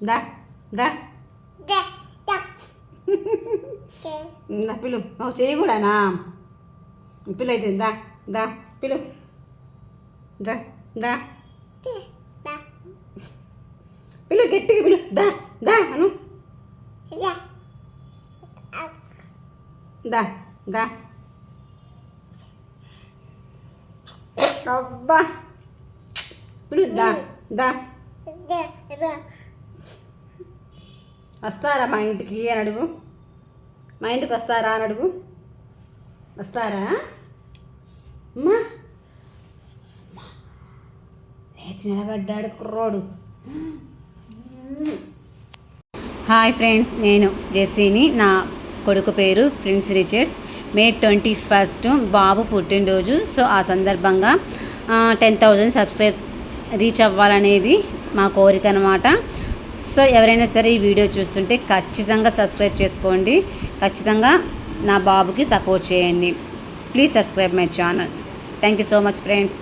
దా దా దా పిలు చెయ్యి కూడానా పిలు అయితే దా దా పిలు దా దా పిలు గట్టిగా పిలు దా దా అను దా దా అబ్బా పిలు దా దా వస్తారా మా ఇంటికి అని అడుగు మా ఇంటికి వస్తారా అని అడుగు వస్తారా అమ్మా లేచి నిలబడ్డాడు కుర్రోడు. హాయ్ ఫ్రెండ్స్, నేను జెస్సీని. నా కొడుకు పేరు ప్రిన్స్ రిచర్డ్స్. మే 21 బాబు పుట్టినరోజు. సో ఆ సందర్భంగా 10,000 సబ్స్క్రైబ్ రీచ్ అవ్వాలనేది మా కోరిక అనమాట. సో ఎవరైనా సరే ఈ వీడియో చూస్తుంటే ఖచ్చితంగా సబ్స్క్రైబ్ చేసుకోండి. ఖచ్చితంగా నా బాబుకి సపోర్ట్ చేయండి. Please subscribe my channel. Thank you so much friends.